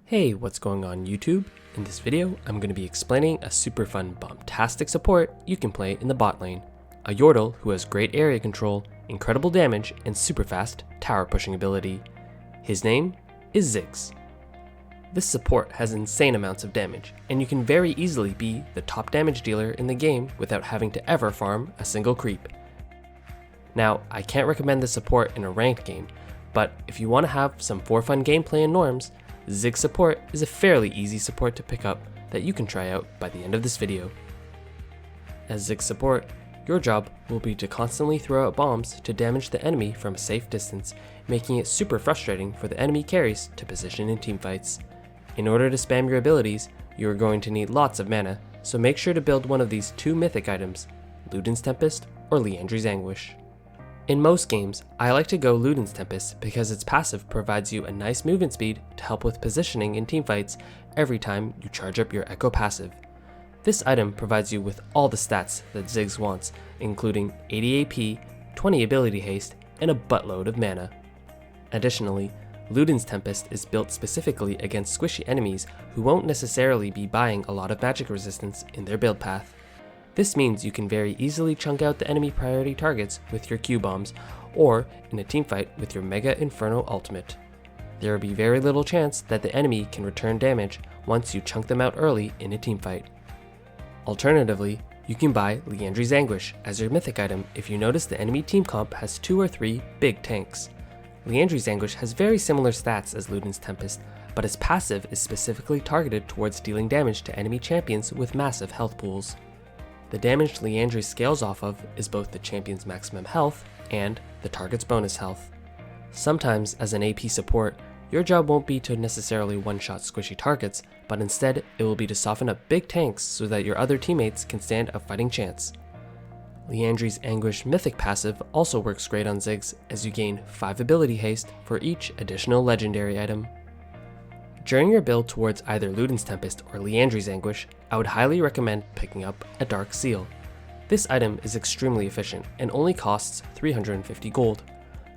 Hey, what's going on YouTube? In this video, I'm going to be explaining a super fun bombastic support you can play in the bot lane. A Yordle who has great area control, incredible damage, and super fast tower pushing ability. His name is Ziggs. This support has insane amounts of damage, and you can very easily be the top damage dealer in the game without having to ever farm a single creep. Now, I can't recommend this support in a ranked game, but if you want to have some for fun gameplay and norms, Ziggs Support is a fairly easy support to pick up that you can try out by the end of this video. As Ziggs Support, your job will be to constantly throw out bombs to damage the enemy from a safe distance, making it super frustrating for the enemy carries to position in teamfights. In order to spam your abilities, you are going to need lots of mana, so make sure to build one of these two mythic items, Luden's Tempest or Liandry's Anguish. In most games, I like to go Luden's Tempest because its passive provides you a nice movement speed to help with positioning in teamfights every time you charge up your Echo passive. This item provides you with all the stats that Ziggs wants, including 80 AP, 20 ability haste, and a buttload of mana. Additionally, Luden's Tempest is built specifically against squishy enemies who won't necessarily be buying a lot of magic resistance in their build path. This means you can very easily chunk out the enemy priority targets with your Q-bombs, or in a teamfight with your Mega Inferno ultimate. There will be very little chance that the enemy can return damage once you chunk them out early in a teamfight. Alternatively, you can buy Liandry's Anguish as your mythic item if you notice the enemy team comp has 2 or 3 big tanks. Liandry's Anguish has very similar stats as Luden's Tempest, but its passive is specifically targeted towards dealing damage to enemy champions with massive health pools. The damage Liandry scales off of is both the champion's maximum health and the target's bonus health. Sometimes as an AP support, your job won't be to necessarily one-shot squishy targets, but instead it will be to soften up big tanks so that your other teammates can stand a fighting chance. Liandry's Anguish mythic passive also works great on Ziggs as you gain 5 ability haste for each additional legendary item. During your build towards either Luden's Tempest or Liandry's Anguish, I would highly recommend picking up a Dark Seal. This item is extremely efficient and only costs 350 gold.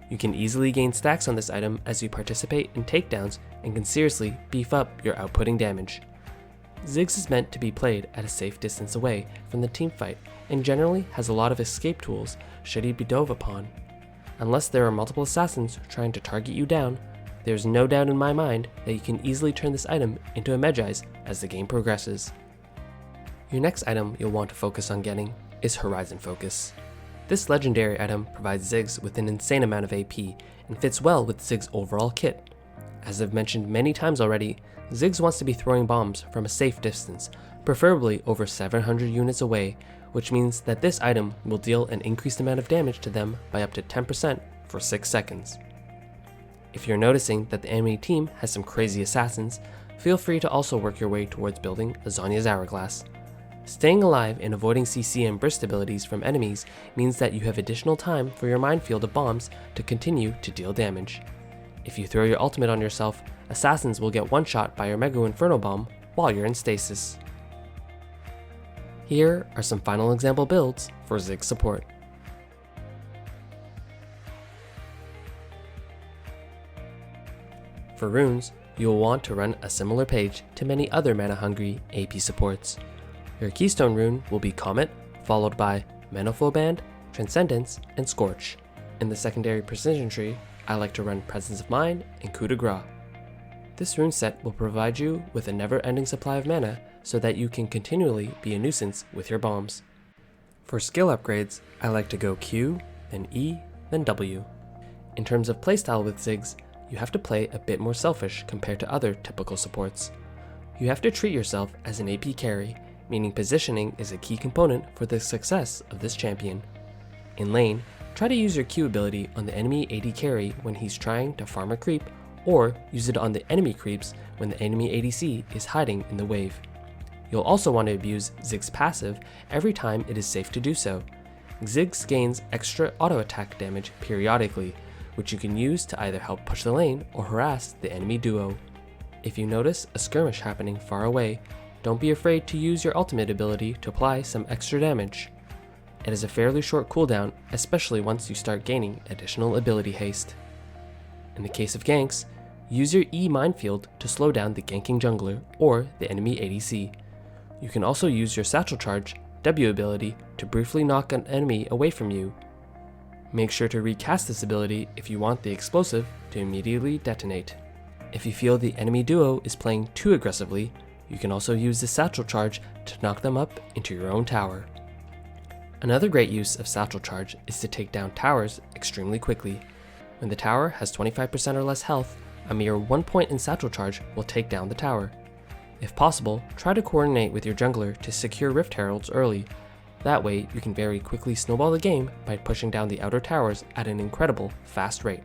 You can easily gain stacks on this item as you participate in takedowns and can seriously beef up your outputting damage. Ziggs is meant to be played at a safe distance away from the teamfight and generally has a lot of escape tools should he be dove upon. Unless there are multiple assassins trying to target you down, there's no doubt in my mind that you can easily turn this item into a Magi's as the game progresses. Your next item you'll want to focus on getting is Horizon Focus. This legendary item provides Ziggs with an insane amount of AP and fits well with Ziggs' overall kit. As I've mentioned many times already, Ziggs wants to be throwing bombs from a safe distance, preferably over 700 units away, which means that this item will deal an increased amount of damage to them by up to 10% for 6 seconds. If you're noticing that the enemy team has some crazy assassins, feel free to also work your way towards building a Zhonya's Hourglass. Staying alive and avoiding CC and burst abilities from enemies means that you have additional time for your minefield of bombs to continue to deal damage. If you throw your ultimate on yourself, assassins will get one-shot by your Mega Inferno Bomb while you're in stasis. Here are some final example builds for Ziggs Support. For runes, you will want to run a similar page to many other mana-hungry AP supports. Your keystone rune will be Comet, followed by Manifold Band, Transcendence, and Scorch. In the secondary precision tree, I like to run Presence of Mind and Coup de Grace. This rune set will provide you with a never-ending supply of mana so that you can continually be a nuisance with your bombs. For skill upgrades, I like to go Q, then E, then W. In terms of playstyle with Ziggs, you have to play a bit more selfish compared to other typical supports. You have to treat yourself as an AP carry, meaning positioning is a key component for the success of this champion. In lane, try to use your Q ability on the enemy AD carry when he's trying to farm a creep, or use it on the enemy creeps when the enemy ADC is hiding in the wave. You'll also want to abuse Ziggs' passive every time it is safe to do so. Ziggs gains extra auto attack damage periodically, which you can use to either help push the lane or harass the enemy duo. If you notice a skirmish happening far away, don't be afraid to use your ultimate ability to apply some extra damage. It is a fairly short cooldown, especially once you start gaining additional ability haste. In the case of ganks, use your E minefield to slow down the ganking jungler or the enemy ADC. You can also use your satchel charge W ability to briefly knock an enemy away from you. Make sure to recast this ability if you want the explosive to immediately detonate. If you feel the enemy duo is playing too aggressively, you can also use the satchel charge to knock them up into your own tower. Another great use of satchel charge is to take down towers extremely quickly. When the tower has 25% or less health, a mere 1 point in satchel charge will take down the tower. If possible, try to coordinate with your jungler to secure Rift Heralds early. That way, you can very quickly snowball the game by pushing down the outer towers at an incredible fast rate.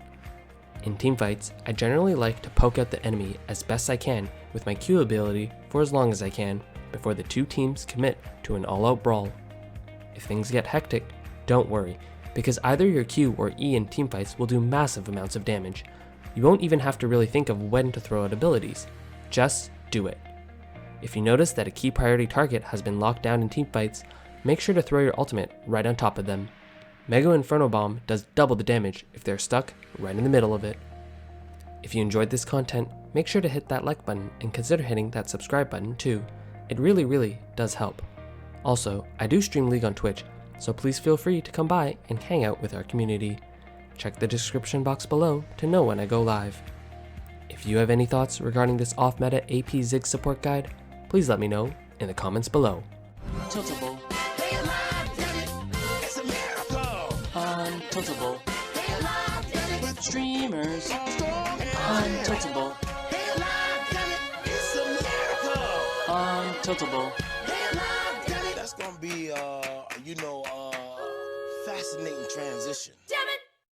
In teamfights, I generally like to poke out the enemy as best I can with my Q ability for as long as I can before the two teams commit to an all-out brawl. If things get hectic, don't worry, because either your Q or E in teamfights will do massive amounts of damage. You won't even have to really think of when to throw out abilities. Just do it. If you notice that a key priority target has been locked down in teamfights, make sure to throw your ultimate right on top of them. Mega Inferno Bomb does double the damage if they're stuck right in the middle of it. If you enjoyed this content, make sure to hit that like button and consider hitting that subscribe button too. It really does help. Also, I do stream League on Twitch, so please feel free to come by and hang out with our community. Check the description box below to know when I go live. If you have any thoughts regarding this off-meta AP Ziggs Support guide, please let me know in the comments below. Untiltable. Untiltable. Streamers. Untiltable. Untiltable. That's gonna be, fascinating transition.